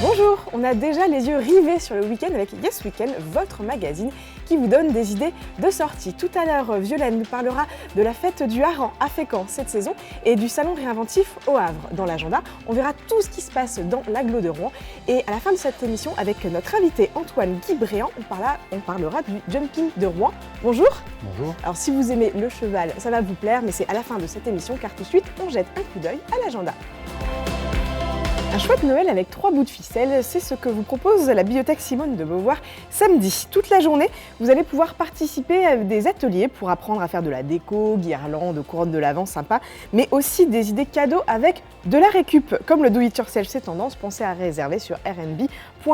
Bonjour, on a déjà les yeux rivés sur le week-end avec Yes Weekend, votre magazine qui vous donne des idées de sortie. Tout à l'heure, Violaine nous parlera de la fête du hareng à Fécamp cette saison et du salon réinventif au Havre. Dans l'agenda, on verra tout ce qui se passe dans l'agglo de Rouen. Et à la fin de cette émission, avec notre invité Antoine Guy-Bréant, on parlera du jumping de Rouen. Bonjour. Bonjour. Alors si vous aimez le cheval, ça va vous plaire, mais c'est à la fin de cette émission car tout de suite, on jette un coup d'œil à l'agenda. Un chouette Noël avec 3 bouts de ficelle, c'est ce que vous propose la bibliothèque Simone de Beauvoir samedi. Toute la journée, vous allez pouvoir participer à des ateliers pour apprendre à faire de la déco, guirlandes, couronnes de l'Avent sympa, mais aussi des idées cadeaux avec de la récup. Comme le do-it-yourself c'est tendance, pensez à réserver sur rnb.rouen.fr.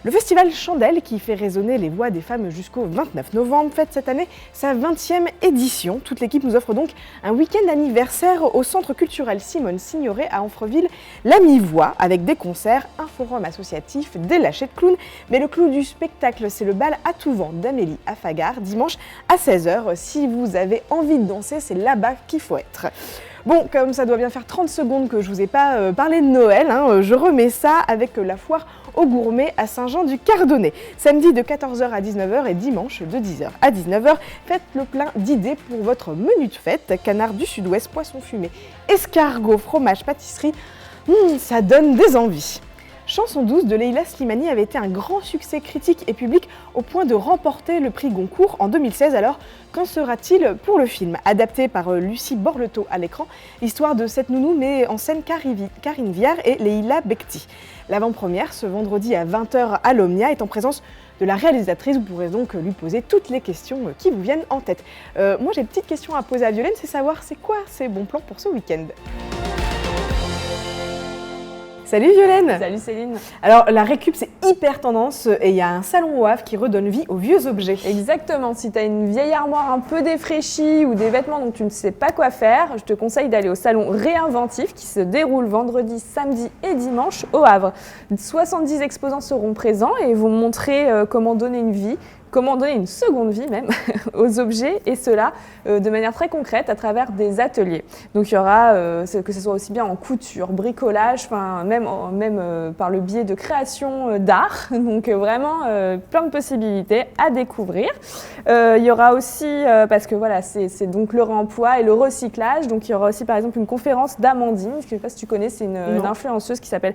Le festival Chandelle, qui fait résonner les voix des femmes jusqu'au 29 novembre, fête cette année sa 20e édition. Toute l'équipe nous offre donc un week-end anniversaire au Centre culturel Simone Signoret à Amfreville, la Mi-Voix, avec des concerts, un forum associatif, des lâchers de clowns. Mais le clou du spectacle, c'est le bal à tout vent d'Amélie Affagar, dimanche à 16h. Si vous avez envie de danser, c'est là-bas qu'il faut être. Bon, comme ça doit bien faire 30 secondes que je vous ai pas parlé de Noël, je remets ça avec la foire aux gourmets à Saint-Jean-du-Cardonnet. Samedi de 14h à 19h et dimanche de 10h à 19h, faites le plein d'idées pour votre menu de fête. Canard du Sud-Ouest, poisson fumé, escargot, fromage, pâtisserie, ça donne des envies. Chanson douce de Leïla Slimani avait été un grand succès critique et public au point de remporter le prix Goncourt en 2016. Alors, qu'en sera-t-il pour le film ? Adapté par Lucie Borletot à l'écran, l'histoire de cette nounou met en scène Karine Viard et Leïla Bekti. L'avant-première, ce vendredi à 20h à l'Omnia, est en présence de la réalisatrice. Vous pourrez donc lui poser toutes les questions qui vous viennent en tête. Moi, j'ai une petite question à poser à Violaine, c'est savoir c'est quoi ces bons plans pour ce week-end ? Salut Violaine. Salut Céline. Alors la récup c'est hyper tendance et il y a un salon au Havre qui redonne vie aux vieux objets. Exactement, si tu as une vieille armoire un peu défraîchie ou des vêtements dont tu ne sais pas quoi faire, je te conseille d'aller au salon réinventif qui se déroule vendredi, samedi et dimanche au Havre. 70 exposants seront présents et vont montrer comment donner une vie, comment donner une seconde vie même aux objets, et cela de manière très concrète à travers des ateliers. Donc il y aura, que ce soit aussi bien en couture, bricolage, même par le biais de création d'art, donc vraiment plein de possibilités à découvrir. Il y aura aussi, parce que voilà, c'est donc le réemploi et le recyclage, donc il y aura aussi par exemple une conférence d'Amandine, je ne sais pas si tu connais, c'est une influenceuse qui s'appelle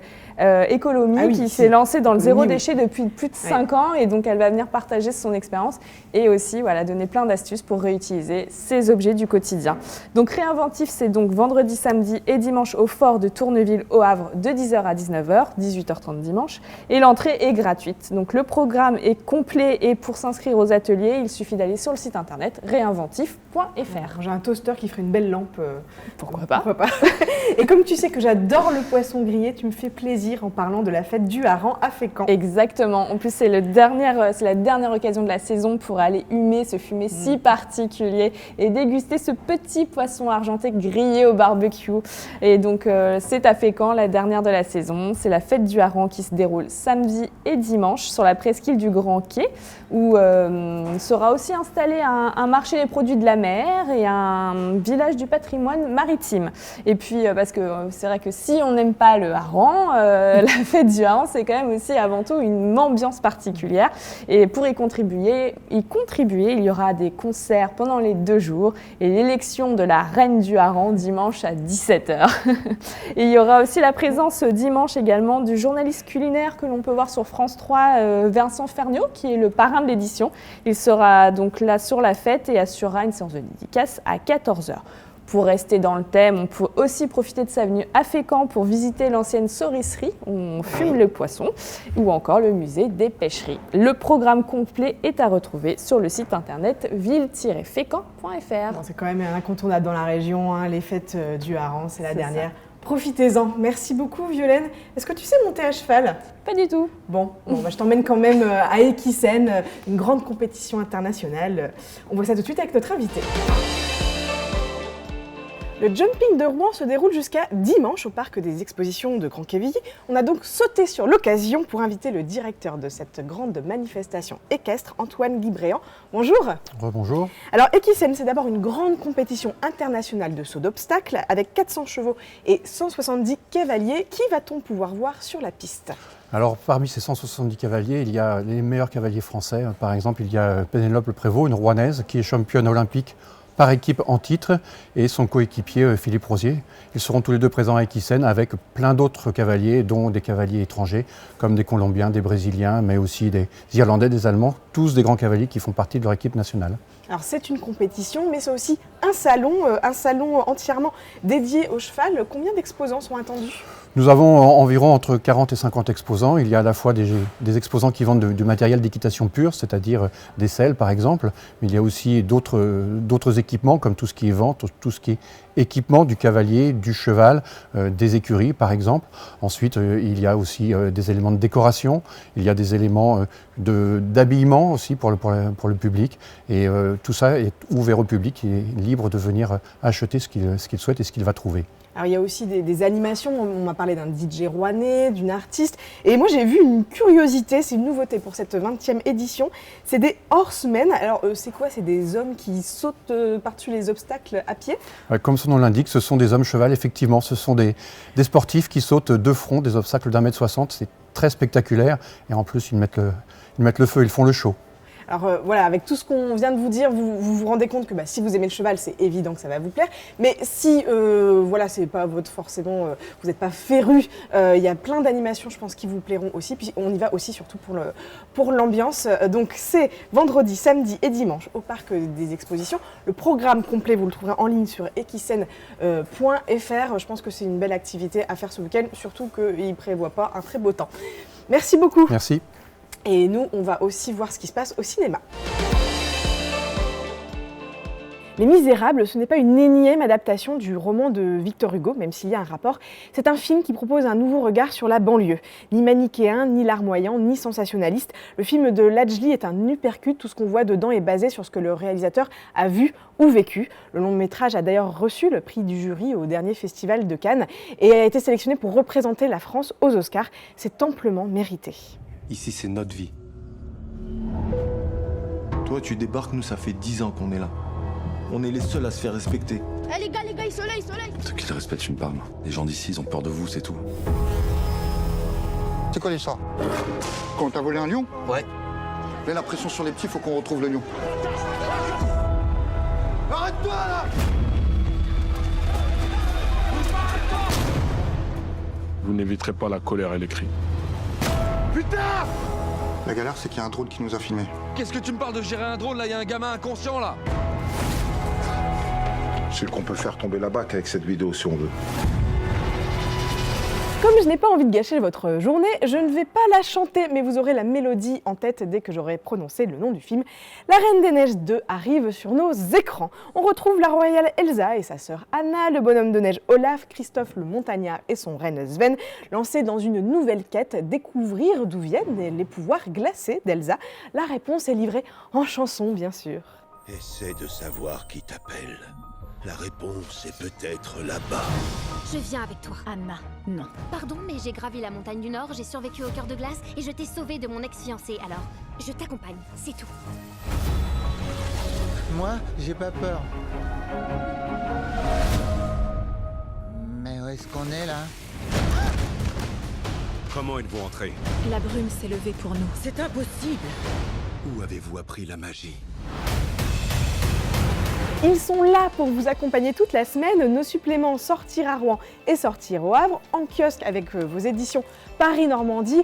Écolomi, qui s'est lancée dans le zéro déchet depuis plus de 5 ans, et donc elle va venir partager son expérience et aussi donner plein d'astuces pour réutiliser ces objets du quotidien. Donc réinventif, c'est donc vendredi, samedi et dimanche au fort de Tourneville au Havre de 10h à 19h, 18h30 dimanche, et l'entrée est gratuite. Donc le programme est complet et pour s'inscrire aux ateliers, il suffit d'aller sur le site internet réinventif.fr. J'ai un toaster qui ferait une belle lampe. Pourquoi pas. Et comme tu sais que j'adore le poisson grillé, tu me fais plaisir en parlant de la fête du hareng à Fécamp. Exactement. En plus, c'est la dernière occasion de la saison pour aller humer ce fumet si particulier et déguster ce petit poisson argenté grillé au barbecue. Et donc, c'est à Fécamp, la dernière de la saison. C'est la fête du hareng qui se déroule samedi et dimanche sur la presqu'île du Grand Quai, où sera aussi installé un marché des produits de la mer et un village du patrimoine maritime. Et puis, parce que c'est vrai que si on n'aime pas le hareng, la fête du hareng, c'est quand même aussi avant tout une ambiance particulière. Et pour y contribuer, il y aura des concerts pendant les 2 jours et l'élection de la reine du hareng dimanche à 17h. Et il y aura aussi la présence dimanche également du journaliste culinaire que l'on peut voir sur France 3, Vincent Ferniaud, qui est le parrain de l'édition. Il sera donc là sur la fête et assurera une séance de dédicace à 14h. Pour rester dans le thème, on peut aussi profiter de sa venue à Fécamp pour visiter l'ancienne saurisserie où on fume le poisson, ou encore le musée des pêcheries. Le programme complet est à retrouver sur le site internet ville-fécamp.fr. C'est quand même un incontournable dans la région, les fêtes du hareng, c'est la dernière. Profitez-en. Merci beaucoup Violaine. Est-ce que tu sais monter à cheval ? Pas du tout. Bon, je t'emmène quand même à Equisen, une grande compétition internationale. On voit ça tout de suite avec notre invité. Le jumping de Rouen se déroule jusqu'à dimanche au parc des expositions de Grand-Quevilly. On a donc sauté sur l'occasion pour inviter le directeur de cette grande manifestation équestre, Antoine Guibréan. Bonjour. Bonjour. Alors Equisen, c'est d'abord une grande compétition internationale de saut d'obstacles avec 400 chevaux et 170 cavaliers. Qui va-t-on pouvoir voir sur la piste ? Alors parmi ces 170 cavaliers, il y a les meilleurs cavaliers français. Par exemple, il y a Pénélope Le Prévost, une Rouennaise qui est championne olympique par équipe en titre, et son coéquipier Philippe Rosier. Ils seront tous les deux présents à Equisen avec plein d'autres cavaliers, dont des cavaliers étrangers, comme des Colombiens, des Brésiliens, mais aussi des Irlandais, des Allemands, tous des grands cavaliers qui font partie de leur équipe nationale. Alors c'est une compétition, mais c'est aussi un salon entièrement dédié au cheval. Combien d'exposants sont attendus ? Nous avons environ entre 40 et 50 exposants. Il y a à la fois des exposants qui vendent du matériel d'équitation pure, c'est-à-dire des selles par exemple, mais il y a aussi d'autres équipements comme tout ce qui est vente, tout ce qui est équipement du cavalier, du cheval, des écuries par exemple. Ensuite, il y a aussi des éléments de décoration, il y a des éléments d'habillement aussi pour le public. Et tout ça est ouvert au public, il est libre de venir acheter ce qu'il souhaite et ce qu'il va trouver. Alors il y a aussi des animations, on m'a parlé d'un DJ rouennais, d'une artiste, et moi j'ai vu une curiosité, c'est une nouveauté pour cette 20e édition, c'est des horsemen. Alors c'est quoi ? C'est des hommes qui sautent par-dessus les obstacles à pied ? Comme son nom l'indique, ce sont des hommes cheval, effectivement, ce sont des sportifs qui sautent de front des obstacles d'1,60 m, c'est très spectaculaire, et en plus ils mettent le feu, ils font le show. Alors voilà, avec tout ce qu'on vient de vous dire, vous rendez compte que si vous aimez le cheval, c'est évident que ça va vous plaire. Mais si c'est pas forcément, vous n'êtes pas féru, il y a plein d'animations, je pense, qui vous plairont aussi. Puis on y va aussi surtout pour l'ambiance. Donc c'est vendredi, samedi et dimanche au parc des expositions. Le programme complet, vous le trouverez en ligne sur equisen.fr. Je pense que c'est une belle activité à faire ce week-end, surtout qu'il ne prévoit pas un très beau temps. Merci beaucoup. Merci. Et nous, on va aussi voir ce qui se passe au cinéma. Les Misérables, ce n'est pas une énième adaptation du roman de Victor Hugo, même s'il y a un rapport. C'est un film qui propose un nouveau regard sur la banlieue. Ni manichéen, ni larmoyant, ni sensationnaliste. Le film de Lajli est un uppercut. Tout ce qu'on voit dedans est basé sur ce que le réalisateur a vu ou vécu. Le long métrage a d'ailleurs reçu le prix du jury au dernier festival de Cannes et a été sélectionné pour représenter la France aux Oscars. C'est amplement mérité. Ici, c'est notre vie. Toi, tu débarques, nous, ça fait 10 ans qu'on est là. On est les seuls à se faire respecter. Eh les gars, soleil. Ceux qui te respectent, tu me parles. Les gens d'ici, ils ont peur de vous, c'est tout. C'est quoi l'histoire ? Quand t'as volé un lion ? Ouais. Mets la pression sur les petits, faut qu'on retrouve le lion. Arrête-toi, là! Vous n'éviterez pas la colère et les cris. Putain! La galère, c'est qu'il y a un drone qui nous a filmés. Qu'est-ce que tu me parles de gérer un drone, là? Il y a un gamin inconscient, là. C'est qu'on peut faire tomber la BAC avec cette vidéo si on veut. Comme je n'ai pas envie de gâcher votre journée, je ne vais pas la chanter, mais vous aurez la mélodie en tête dès que j'aurai prononcé le nom du film. La Reine des Neiges 2 arrive sur nos écrans. On retrouve la royale Elsa et sa sœur Anna, le bonhomme de neige Olaf, Christophe le montagnard et son reine Sven, lancés dans une nouvelle quête, découvrir d'où viennent les pouvoirs glacés d'Elsa. La réponse est livrée en chanson, bien sûr. Essaie de savoir qui t'appelle. La réponse est peut-être là-bas. Je viens avec toi. Anna, non. Pardon, mais j'ai gravi la montagne du Nord, j'ai survécu au cœur de glace et je t'ai sauvé de mon ex-fiancé. Alors, je t'accompagne, c'est tout. Moi, j'ai pas peur. Mais où est-ce qu'on est là ? Comment êtes-vous entrés? La brume s'est levée pour nous. C'est impossible. Où avez-vous appris la magie? Ils sont là pour vous accompagner toute la semaine. Nos suppléments Sortir à Rouen et Sortir au Havre, en kiosque avec vos éditions Paris-Normandie.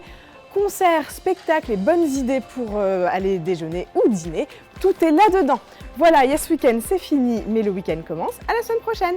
Concerts, spectacles et bonnes idées pour aller déjeuner ou dîner. Tout est là-dedans. Voilà, Yes Weekend, c'est fini, mais le week-end commence. À la semaine prochaine.